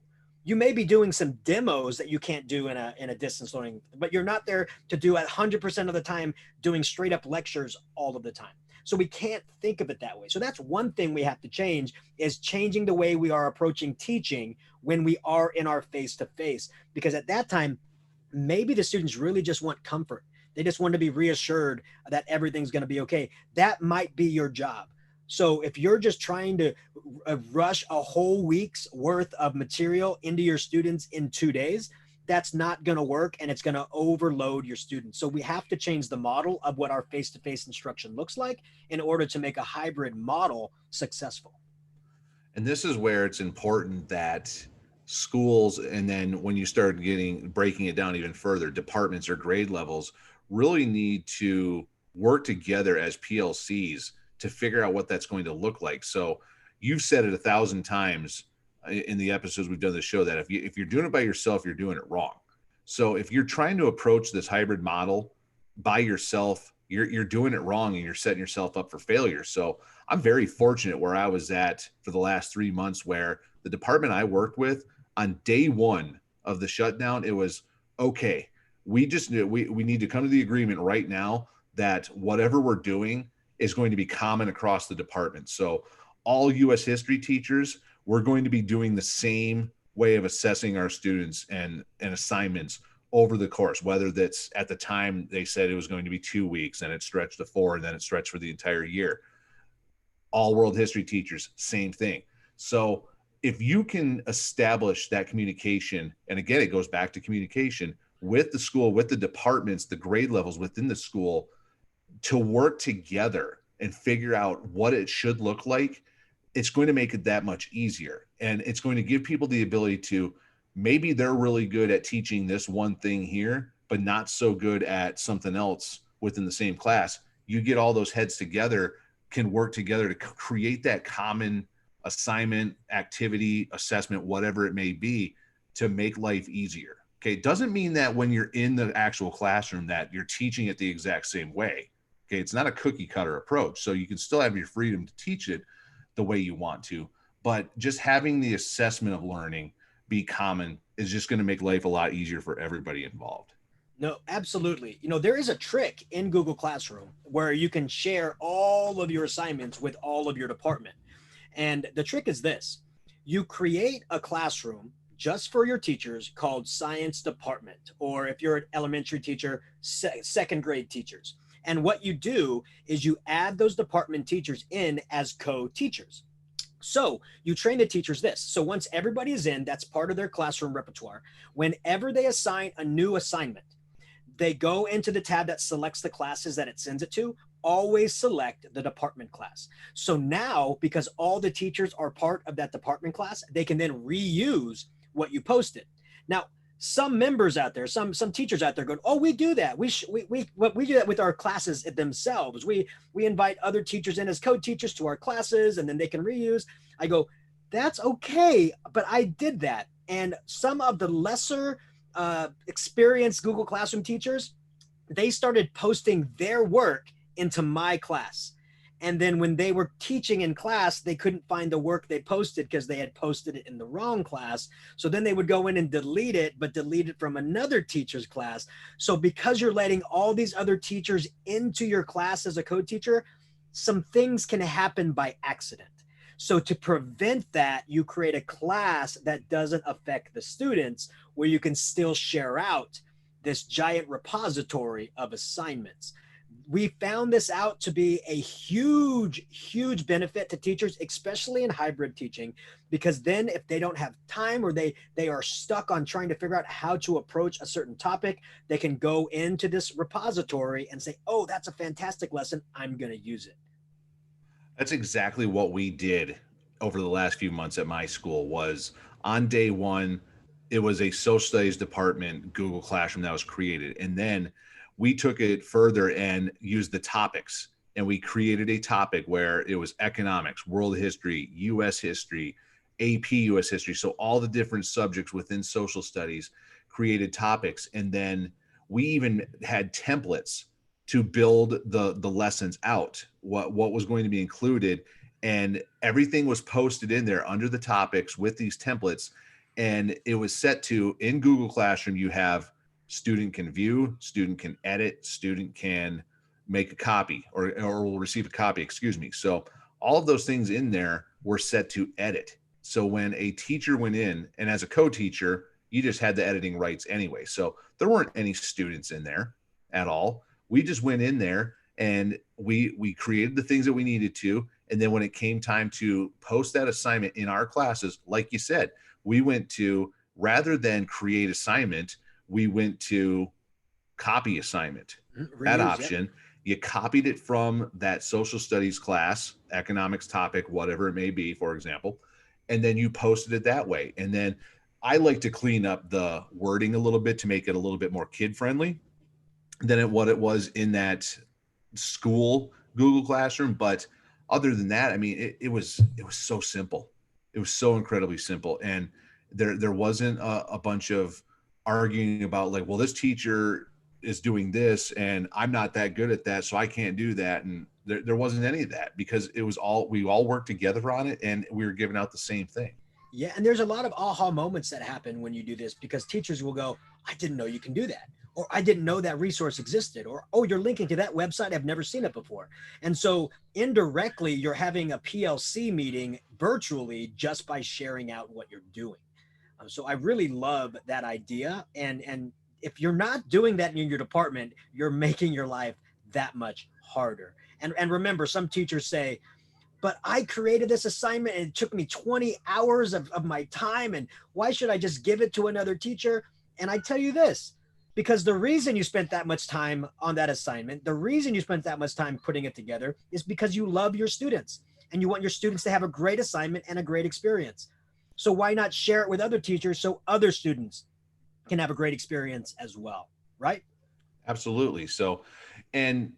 [SPEAKER 2] You may be doing some demos that you can't do in a distance learning, but you're not there to do 100% of the time doing straight up lectures all of the time. So we can't think of it that way. So that's one thing we have to change, is changing the way we are approaching teaching when we are in our face-to-face. Because at that time, maybe the students really just want comfort. They just want to be reassured that everything's going to be okay. That might be your job. So if you're just trying to rush a whole week's worth of material into your students in 2 days, that's not going to work, and it's going to overload your students. So we have to change the model of what our face-to-face instruction looks like in order to make a hybrid model successful.
[SPEAKER 1] And this is where it's important that schools, and then when you start breaking it down even further, departments or grade levels really need to work together as PLCs to figure out what that's going to look like. So you've said it 1,000 times in the episodes we've done the show that if you're doing it by yourself, you're doing it wrong. So if you're trying to approach this hybrid model by yourself, you're doing it wrong, and you're setting yourself up for failure. So I'm very fortunate where I was at for the last 3 months, where the department I worked with on day one of the shutdown, it was okay. We just knew we need to come to the agreement right now that whatever we're doing is going to be common across the department. So all U.S. history teachers, we're going to be doing the same way of assessing our students and assignments over the course, whether that's, at the time they said it was going to be 2 weeks and it stretched to 4 and then it stretched for the entire year. All world history teachers, same thing. So if you can establish that communication, and again, it goes back to communication with the school, with the departments, the grade levels within the school, to work together and figure out what it should look like, it's going to make it that much easier. And it's going to give people the ability to, maybe they're really good at teaching this one thing here, but not so good at something else within the same class. you get all those heads together, can work together to create that common assignment, activity, assessment, whatever it may be, to make life easier. Okay. It doesn't mean that when you're in the actual classroom that you're teaching it the exact same way. Okay. It's not a cookie cutter approach. So you can still have your freedom to teach it the way you want to, but just having the assessment of learning be common is just going to make life a lot easier for everybody involved.
[SPEAKER 2] No, absolutely. There is a trick in Google Classroom where you can share all of your assignments with all of your department. And the trick is this: you create a classroom just for your teachers called science department, or if you're an elementary teacher, second grade teachers. And what you do is you add those department teachers in as co-teachers. So you train the teachers this. So once everybody is in, that's part of their classroom repertoire. Whenever they assign a new assignment, they go into the tab that selects the classes that it sends it to. Always select the department class. So now, because all the teachers are part of that department class, they can then reuse what you posted. Now, some members out there, some teachers out there going, oh, we do that. We do that with our classes themselves. We invite other teachers in as co-teachers to our classes, and then they can reuse. I go, that's okay, but I did that. And some of the lesser experienced Google Classroom teachers, they started posting their work into my class. And then when they were teaching in class, they couldn't find the work they posted because they had posted it in the wrong class. So then they would go in and delete it, but delete it from another teacher's class. So because you're letting all these other teachers into your class as a co-teacher, some things can happen by accident. So to prevent that, you create a class that doesn't affect the students, where you can still share out this giant repository of assignments. We found this out to be a huge benefit to teachers, especially in hybrid teaching, because then if they don't have time, or they are stuck on trying to figure out how to approach a certain topic, they can go into this repository and say, oh, that's a fantastic lesson, I'm going to use it.
[SPEAKER 1] That's exactly what we did over the last few months at my school. Was on day one, it was a social studies department Google Classroom that was created. And then we took it further and used the topics, and we created a topic where it was economics, world history, US history, AP US history. So all the different subjects within social studies created topics. And then we even had templates to build the lessons out, what was going to be included. And everything was posted in there under the topics with these templates. And it was set to, in Google Classroom, you have student can view, student can edit, student can make a copy, or will receive a copy, excuse me. So all of those things in there were set to edit. So when a teacher went in, and as a co-teacher, you just had the editing rights anyway. So there weren't any students in there at all. We just went in there and we created the things that we needed to. And then when it came time to post that assignment in our classes, like you said, we went to, rather than create assignment, we went to copy assignment. That option, you copied it from that social studies class, economics topic, whatever it may be, for example, and then you posted it that way. And then I like to clean up the wording a little bit to make it a little bit more kid friendly than what it was in that school Google Classroom. But other than that, I mean, it was so simple. It was so incredibly simple. And there wasn't a bunch of arguing about like, well, this teacher is doing this and I'm not that good at that, so I can't do that. And there wasn't any of that, because it was we all worked together on it, and we were giving out the same thing.
[SPEAKER 2] Yeah, and there's a lot of aha moments that happen when you do this, because teachers will go, I didn't know you can do that, or I didn't know that resource existed, or, oh, you're linking to that website, I've never seen it before. And so indirectly, you're having a PLC meeting virtually just by sharing out what you're doing. So I really love that idea. And if you're not doing that in your department, you're making your life that much harder. And remember, some teachers say, but I created this assignment and it took me 20 hours of my time, and why should I just give it to another teacher? And I tell you this, because the reason you spent that much time on that assignment, the reason you spent that much time putting it together, is because you love your students and you want your students to have a great assignment and a great experience. So why not share it with other teachers so other students can have a great experience as well, right?
[SPEAKER 1] Absolutely. So, and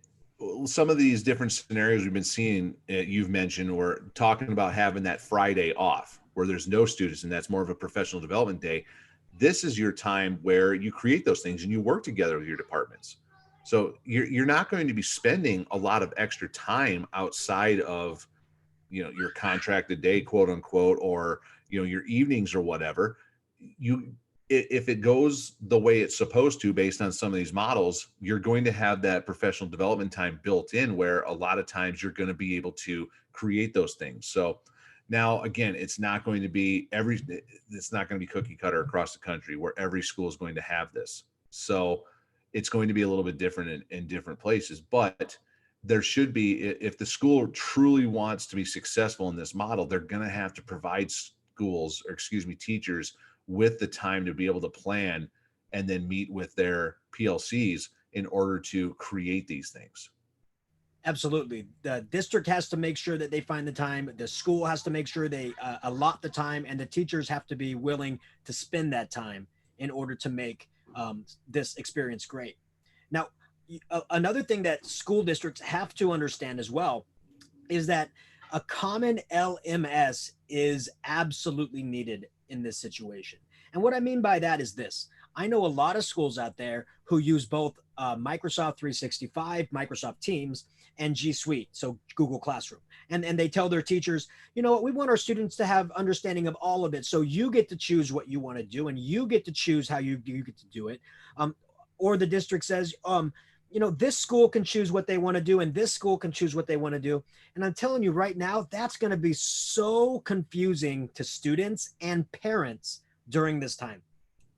[SPEAKER 1] some of these different scenarios we've been seeing, you've mentioned, we're talking about having that Friday off where there's no students and that's more of a professional development day. This is your time where you create those things and you work together with your departments. So you're not going to be spending a lot of extra time outside of, your contracted day, quote unquote, or, your evenings or whatever. You If it goes the way it's supposed to based on some of these models, you're going to have that professional development time built in where a lot of times you're going to be able to create those things. So now again, it's not going to be cookie cutter across the country where every school is going to have this. So it's going to be a little bit different in different places, but there should be, if the school truly wants to be successful in this model, they're going to have to provide teachers with the time to be able to plan and then meet with their PLCs in order to create these things.
[SPEAKER 2] Absolutely. The district has to make sure that they find the time. The school has to make sure they allot the time, and the teachers have to be willing to spend that time in order to make this experience great. Now, another thing that school districts have to understand as well is that a common LMS is absolutely needed in this situation. And what I mean by that is this. I know a lot of schools out there who use both Microsoft 365, Microsoft Teams, and G Suite, so Google Classroom. And they tell their teachers, you know what, we want our students to have understanding of all of it. So you get to choose what you want to do, and you get to choose how you get to do it. Or the district says, this school can choose what they want to do, and this school can choose what they want to do. And I'm telling you right now, that's going to be so confusing to students and parents during this time.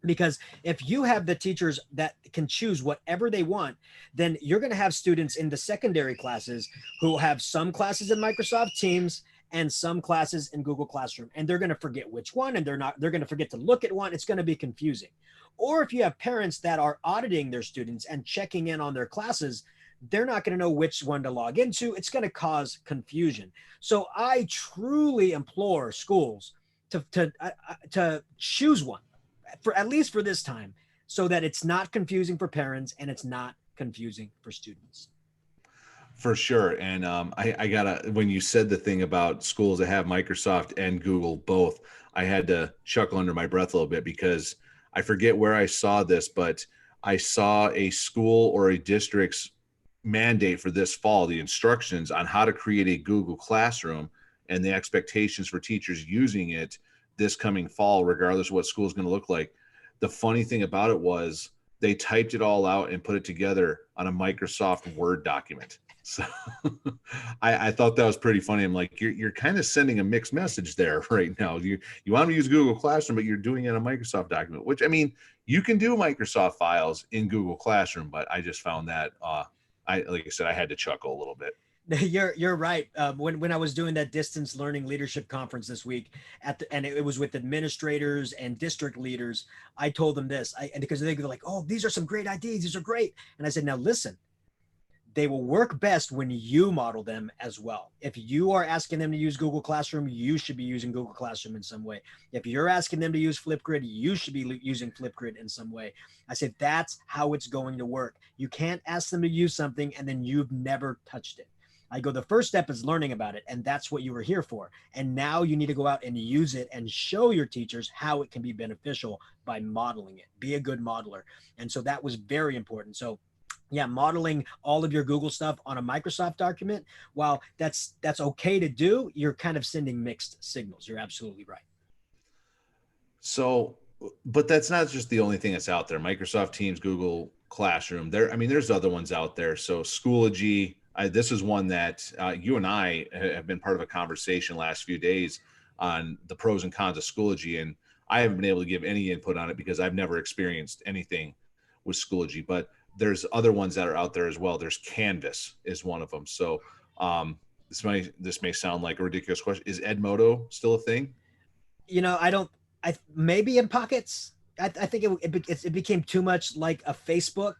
[SPEAKER 2] Because if you have the teachers that can choose whatever they want, then you're going to have students in the secondary classes who have some classes in Microsoft Teams and some classes in Google Classroom, and they're going to forget which one, and they're going to forget to look at one. It's going to be confusing. Or if you have parents that are auditing their students and checking in on their classes, they're not going to know which one to log into. It's going to cause confusion. So I truly implore schools to choose one, for at least for this time, so that it's not confusing for parents and it's not confusing for students.
[SPEAKER 1] For sure. And when you said the thing about schools that have Microsoft and Google both, I had to chuckle under my breath a little bit because I forget where I saw this, but I saw a school or a district's mandate for this fall, the instructions on how to create a Google Classroom and the expectations for teachers using it this coming fall, regardless of what school is going to look like. The funny thing about it was they typed it all out and put it together on a Microsoft Word document. So I thought that was pretty funny. I'm like, you're kind of sending a mixed message there right now. You want to use Google Classroom, but you're doing it in a Microsoft document, which, I mean, you can do Microsoft files in Google Classroom, but I just found that, like I said, I had to chuckle a little bit.
[SPEAKER 2] You're right. When I was doing that distance learning leadership conference this week and it was with administrators and district leaders, I told them this, because they're like, oh, these are some great ideas. These are great. And I said, now listen, they will work best when you model them as well. If you are asking them to use Google Classroom, you should be using Google Classroom in some way. If you're asking them to use Flipgrid, you should be using Flipgrid in some way. I said, that's how it's going to work. You can't ask them to use something and then you've never touched it. I go, the first step is learning about it, and that's what you were here for. And now you need to go out and use it and show your teachers how it can be beneficial by modeling it. Be a good modeler. And so that was very important. So yeah, modeling all of your Google stuff on a Microsoft document, while that's okay to do, you're kind of sending mixed signals. You're absolutely right.
[SPEAKER 1] So, but that's not just the only thing that's out there. Microsoft Teams, Google Classroom. There's other ones out there. So Schoology, this is one that you and I have been part of a conversation last few days on the pros and cons of Schoology, and I haven't been able to give any input on it because I've never experienced anything with Schoology. But there's other ones that are out there as well. There's Canvas is one of them. So this may sound like a ridiculous question. Is Edmodo still a thing?
[SPEAKER 2] Maybe in pockets. I think it became too much like a Facebook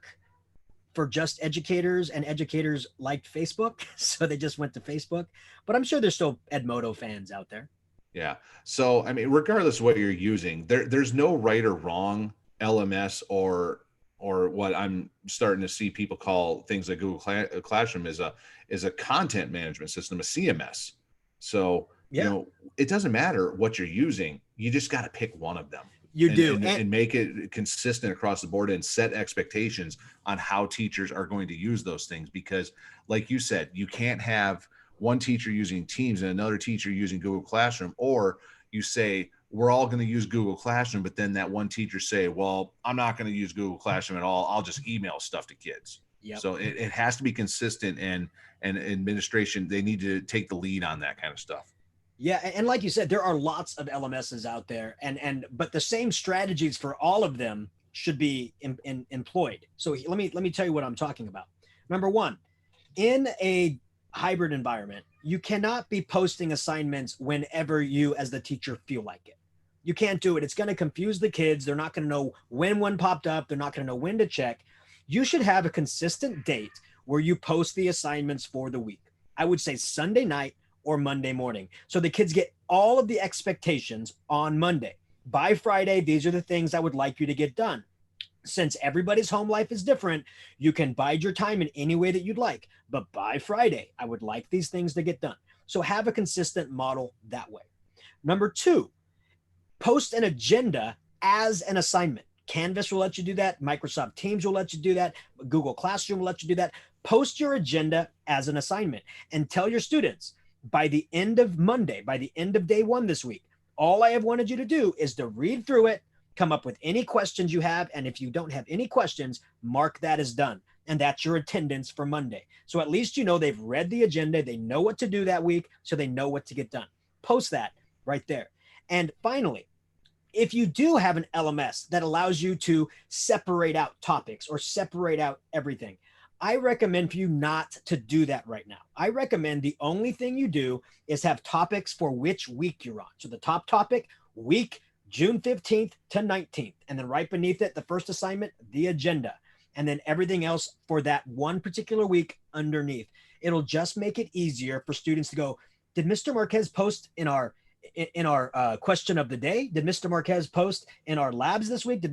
[SPEAKER 2] for just educators, and educators liked Facebook, so they just went to Facebook. But I'm sure there's still Edmodo fans out there.
[SPEAKER 1] Yeah. So, I mean, regardless of what you're using, there's no right or wrong LMS or or what I'm starting to see people call things like Google Classroom is a content management system, a CMS. So,
[SPEAKER 2] Yeah,
[SPEAKER 1] it doesn't matter what you're using. You just got to pick one of them
[SPEAKER 2] you
[SPEAKER 1] and,
[SPEAKER 2] do.
[SPEAKER 1] and
[SPEAKER 2] And
[SPEAKER 1] and make it consistent across the board and set expectations on how teachers are going to use those things. Because like you said, you can't have one teacher using Teams and another teacher using Google Classroom, or you say, we're all going to use Google Classroom, but then that one teacher say, well, I'm not going to use Google Classroom at all. I'll just email stuff to kids.
[SPEAKER 2] yep.
[SPEAKER 1] So it has to be consistent, and administration, they need to take the lead on that kind of stuff.
[SPEAKER 2] Yeah, and like you said, there are lots of LMSs out there, but the same strategies for all of them should be employed. So let me tell you what I'm talking about. Number one, in a hybrid environment, you cannot be posting assignments whenever you, as the teacher, feel like it. You can't do it. It's going to confuse the kids. They're not going to know when one popped up. They're not going to know when to check. You should have a consistent date where you post the assignments for the week. I would say Sunday night or Monday morning. So the kids get all of the expectations on Monday. By Friday, these are the things I would like you to get done. Since everybody's home life is different, you can bide your time in any way that you'd like. But by Friday, I would like these things to get done. So have a consistent model that way. Number two, post an agenda as an assignment. Canvas will let you do that. Microsoft Teams will let you do that. Google Classroom will let you do that. Post your agenda as an assignment and tell your students by the end of Monday, by the end of day one this week, all I have wanted you to do is to read through it, come up with any questions you have. And if you don't have any questions, mark that as done. And that's your attendance for Monday. So at least they've read the agenda, they know what to do that week, so they know what to get done. Post that right there. And finally, if you do have an LMS that allows you to separate out topics or separate out everything, I recommend for you not to do that right now. I recommend the only thing you do is have topics for which week you're on. So the top topic, week June 15th to 19th. And then right beneath it, the first assignment, the agenda. And then everything else for that one particular week underneath. It'll just make it easier for students to go, did Mr. Marquez post in our question of the day? Did Mr. Marquez post in our labs this week?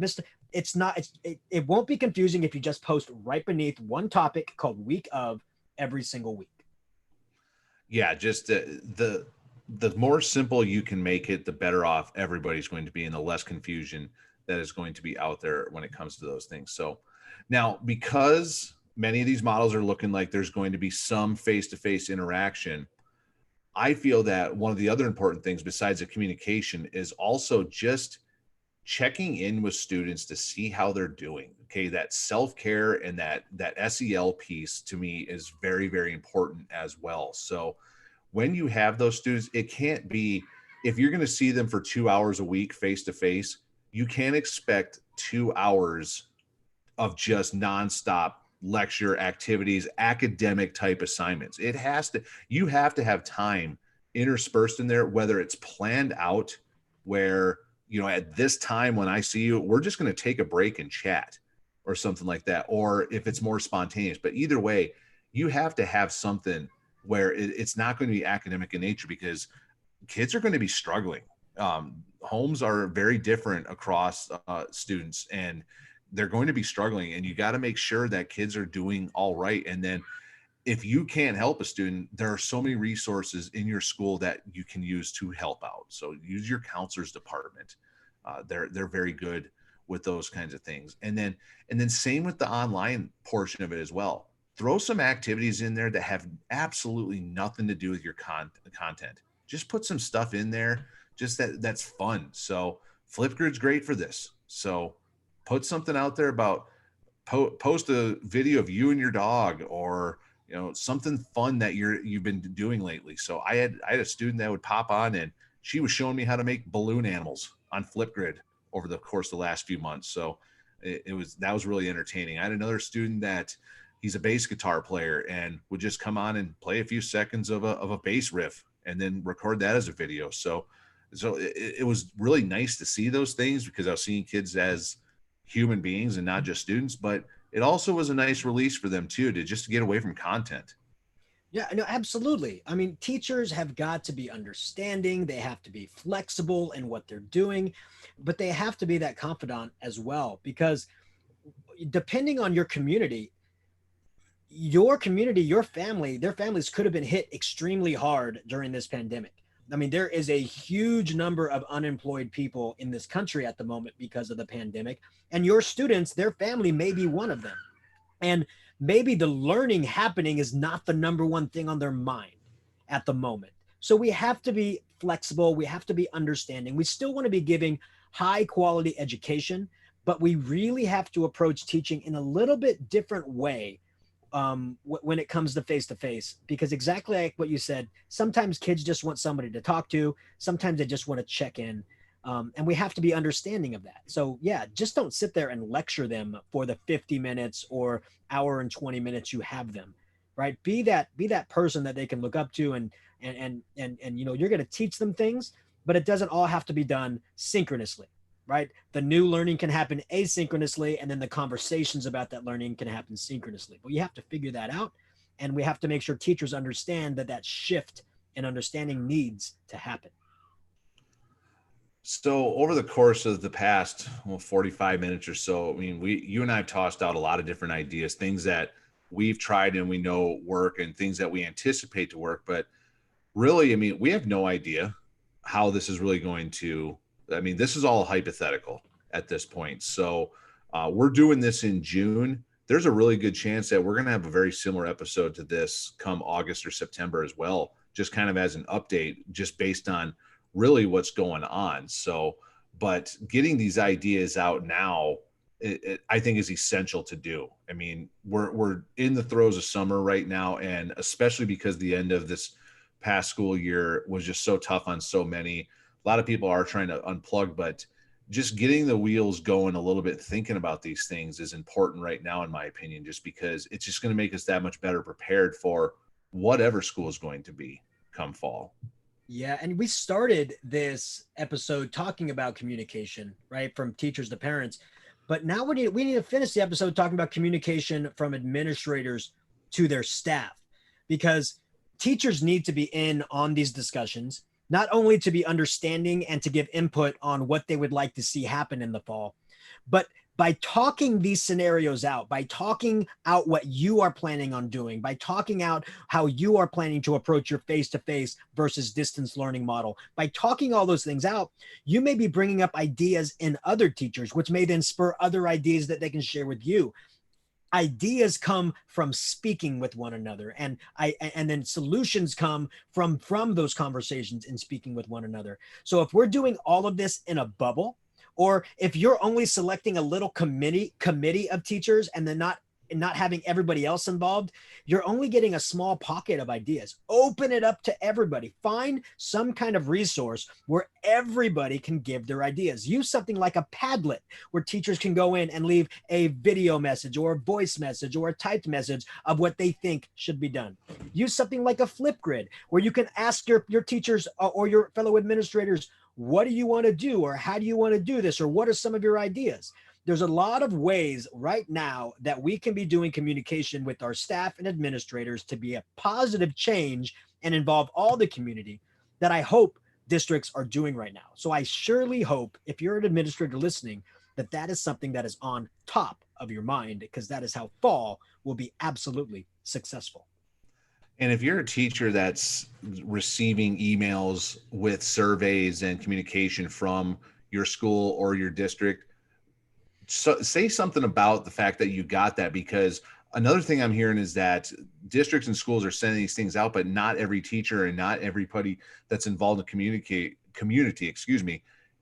[SPEAKER 2] It won't be confusing if you just post right beneath one topic called week of every single week.
[SPEAKER 1] Yeah, just the more simple you can make it, the better off everybody's going to be, and the less confusion that is going to be out there when it comes to those things. So now, because many of these models are looking like there's going to be some face-to-face interaction, I feel that one of the other important things besides the communication is also just checking in with students to see how they're doing. Okay, that self-care and that SEL piece to me is very, very important as well. So when you have those students, it can't be, if you're going to see them for 2 hours a week face to face, you can't expect 2 hours of just nonstop lecture activities, academic type assignments. You have to have time interspersed in there, whether it's planned out where, at this time when I see you, we're just going to take a break and chat or something like that. Or if it's more spontaneous, but either way, you have to have something where it's not going to be academic in nature, because kids are going to be struggling. Homes are very different across students, and they're going to be struggling, and you got to make sure that kids are doing all right. And then if you can't help a student, there are so many resources in your school that you can use to help out. So use your counselors department. They're very good with those kinds of things. And then same with the online portion of it as well. Throw some activities in there that have absolutely nothing to do with your content. Just put some stuff in there, just that's fun. So Flipgrid's great for this. So put something out there about post a video of you and your dog, or something fun that you've been doing lately. So I had a student that would pop on, and she was showing me how to make balloon animals on Flipgrid over the course of the last few months. So that was really entertaining. I had another student that he's a bass guitar player and would just come on and play a few seconds of a bass riff and then record that as a video. So it was really nice to see those things, because I was seeing kids as human beings and not just students, but it also was a nice release for them too, to just get away from content.
[SPEAKER 2] Yeah, no, absolutely. I mean, teachers have got to be understanding. They have to be flexible in what they're doing, but they have to be that confidant as well, because depending on your community, your family, their families could have been hit extremely hard during this pandemic. I mean, there is a huge number of unemployed people in this country at the moment because of the pandemic. And your students, their family may be one of them. And maybe the learning happening is not the number one thing on their mind at the moment. So we have to be flexible. We have to be understanding. We still want to be giving high quality education, but we really have to approach teaching in a little bit different way when it comes to face, because exactly like what you said, sometimes kids just want somebody to talk to. Sometimes they just want to check in. And we have to be understanding of that. So yeah, just don't sit there and lecture them for the 50 minutes or hour and 20 minutes you have them, right? Be that person that they can look up to, and you're going to teach them things, but it doesn't all have to be done synchronously, right? The new learning can happen asynchronously, and then the conversations about that learning can happen synchronously. But you have to figure that out, and we have to make sure teachers understand that shift in understanding needs to happen.
[SPEAKER 1] So over the course of the past 45 minutes or so, I mean, you and I have tossed out a lot of different ideas, things that we've tried and we know work, and things that we anticipate to work. But really, I mean, we have no idea how this is really going to, I mean, this is all hypothetical at this point. So we're doing this in June. There's a really good chance that we're going to have a very similar episode to this come August or September as well, just kind of as an update, just based on really what's going on. So, but getting these ideas out now, I think is essential to do. I mean, we're in the throes of summer right now, and especially because the end of this past school year was just so tough on so many. A lot of people are trying to unplug, but just getting the wheels going a little bit, thinking about these things is important right now, in my opinion, just because it's just going to make us that much better prepared for whatever school is going to be come fall.
[SPEAKER 2] Yeah, and we started this episode talking about communication, right, from teachers to parents. But now we need to finish the episode talking about communication from administrators to their staff, because teachers need to be in on these discussions, not only to be understanding and to give input on what they would like to see happen in the fall, but by talking these scenarios out, by talking out what you are planning on doing, by talking out how you are planning to approach your face-to-face versus distance learning model, by talking all those things out, you may be bringing up ideas in other teachers, which may then spur other ideas that they can share with you. Ideas come from speaking with one another, and then solutions come from those conversations and speaking with one another. So if we're doing all of this in a bubble, or if you're only selecting a little committee of teachers and then not having everybody else involved, you're only getting a small pocket of ideas. Open it up to everybody. Find some kind of resource where everybody can give their ideas. Use something like a Padlet, where teachers can go in and leave a video message or a voice message or a typed message of what they think should be done. Use something like a Flipgrid, where you can ask your teachers or your fellow administrators, what do you want to do, or how do you want to do this, or what are some of your ideas? There's a lot of ways right now that we can be doing communication with our staff and administrators to be a positive change and involve all the community, that I hope districts are doing right now. So I surely hope, if you're an administrator listening, that is something that is on top of your mind, because that is how fall will be absolutely successful.
[SPEAKER 1] And if you're a teacher that's receiving emails with surveys and communication from your school or your district, so say something about the fact that you got that, because another thing I'm hearing is that districts and schools are sending these things out, but not every teacher and not everybody that's involved in community,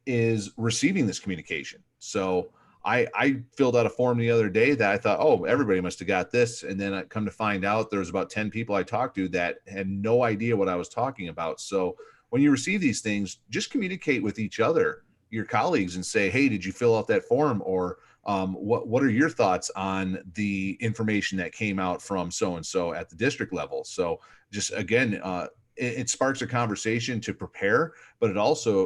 [SPEAKER 1] is receiving this communication. So I filled out a form the other day that I thought, oh, everybody must have got this. And then I come to find out there was about 10 people I talked to that had no idea what I was talking about. So when you receive these things, just communicate with each other, your colleagues, and say, hey, did you fill out that form? Or what are your thoughts on the information that came out from so-and-so at the district level? So just, again, it sparks a conversation to prepare, but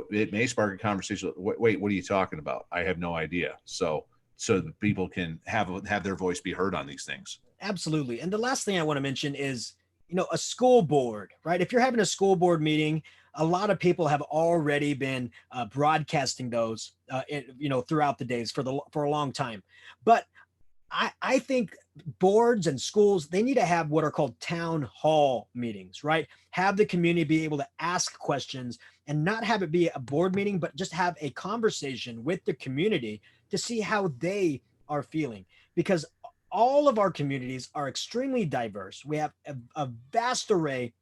[SPEAKER 1] it may spark a conversation. Wait, what are you talking about? I have no idea. So that people can have their voice be heard on these things.
[SPEAKER 2] Absolutely. And the last thing I want to mention is, a school board, right? If you're having a school board meeting, a lot of people have already been broadcasting those, throughout the days for a long time. But I think boards and schools, they need to have what are called town hall meetings, right? Have the community be able to ask questions and not have it be a board meeting, but just have a conversation with the community to see how they are feeling. Because all of our communities are extremely diverse. We have a vast array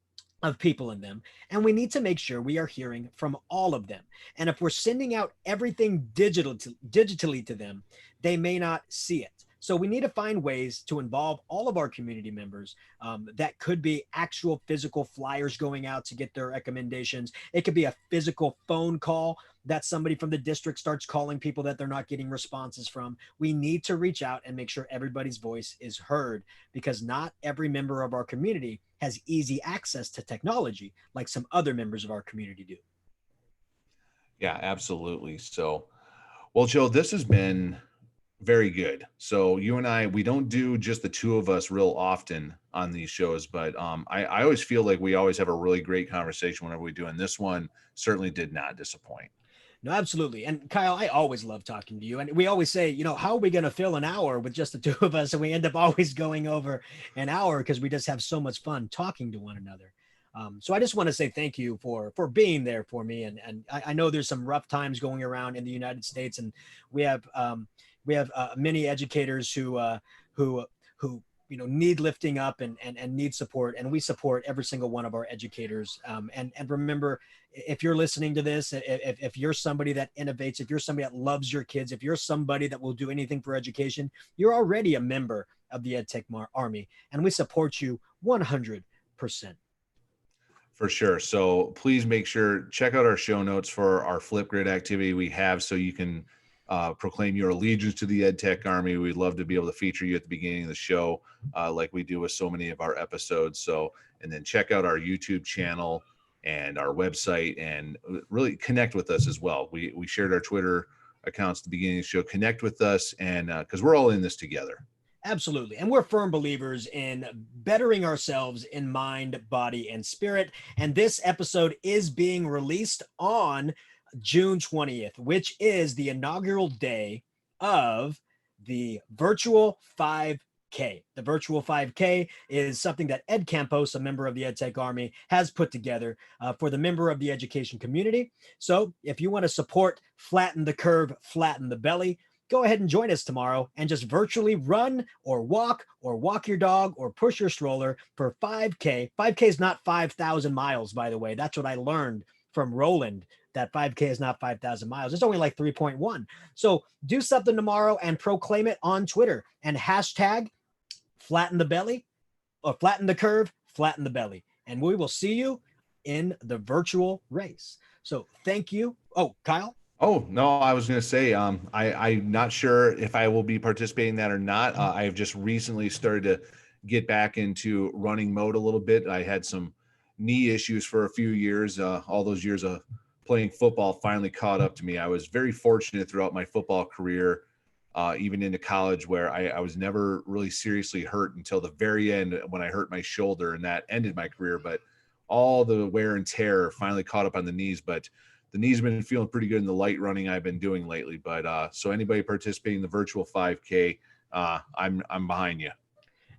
[SPEAKER 2] of people in them, and we need to make sure we are hearing from all of them. And if we're sending out everything digitally to them, they may not see it. So we need to find ways to involve all of our community members. That could be actual physical flyers going out to get their recommendations. It could be a physical phone call that somebody from the district starts calling people that they're not getting responses from. We need to reach out and make sure everybody's voice is heard, because not every member of our community has easy access to technology like some other members of our community do.
[SPEAKER 1] Yeah, absolutely. So, well, Joe, this has been very good. So you and I, we don't do just the two of us real often on these shows, but I always feel like we always have a really great conversation whenever we do. And this one certainly did not disappoint.
[SPEAKER 2] No, absolutely. And Kyle, I always love talking to you. And we always say, how are we going to fill an hour with just the two of us? And we end up always going over an hour because we just have so much fun talking to one another. So I just want to say thank you for being there for me. And I know there's some rough times going around in the United States, and we have many educators who need lifting up and need support, and we support every single one of our educators. And remember, if you're listening to this, if you're somebody that innovates, if you're somebody that loves your kids, if you're somebody that will do anything for education, you're already a member of the EdTech Army, and we support you 100%.
[SPEAKER 1] For sure. So please make sure, check out our show notes for our Flipgrid activity we have, so you can proclaim your allegiance to the EdTech Army. We'd love to be able to feature you at the beginning of the show, like we do with so many of our episodes. So, and then check out our YouTube channel and our website, and really connect with us as well. We shared our Twitter accounts at the beginning of the show. Connect with us, and because we're all in this together.
[SPEAKER 2] Absolutely. And we're firm believers in bettering ourselves in mind, body, and spirit. And this episode is being released on June 20th, which is the inaugural day of the virtual 5K. The virtual 5K is something that Ed Campos, a member of the EdTech Army, has put together for the member of the education community. So if you want to support Flatten the Curve, Flatten the Belly, go ahead and join us tomorrow and just virtually run or walk your dog or push your stroller for 5K. 5K is not 5,000 miles, by the way. That's what I learned from Roland, that 5K is not 5,000 miles. It's only like 3.1. So do something tomorrow and proclaim it on Twitter and hashtag flatten the belly, or flatten the curve, flatten the belly. And we will see you in the virtual race. So thank you. Oh, Kyle?
[SPEAKER 1] Oh, no, I was going to say, I'm not sure if I will be participating in that or not. I've just recently started to get back into running mode a little bit. I had some knee issues for a few years. All those years of playing football finally caught up to me. I was very fortunate throughout my football career, even into college, where I was never really seriously hurt until the very end when I hurt my shoulder, and that ended my career. But all the wear and tear finally caught up on the knees. But the knees have been feeling pretty good in the light running I've been doing lately. But so anybody participating in the virtual 5K, I'm behind you.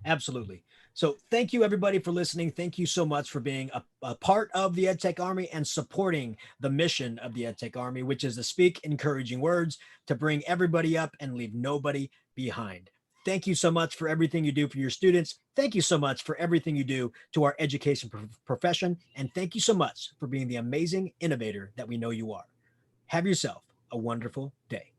[SPEAKER 2] Absolutely. So thank you, everybody, for listening. Thank you so much for being a part of the EdTech Army and supporting the mission of the EdTech Army, which is to speak encouraging words, to bring everybody up and leave nobody behind. Thank you so much for everything you do for your students. Thank you so much for everything you do to our education profession. And thank you so much for being the amazing innovator that we know you are. Have yourself a wonderful day.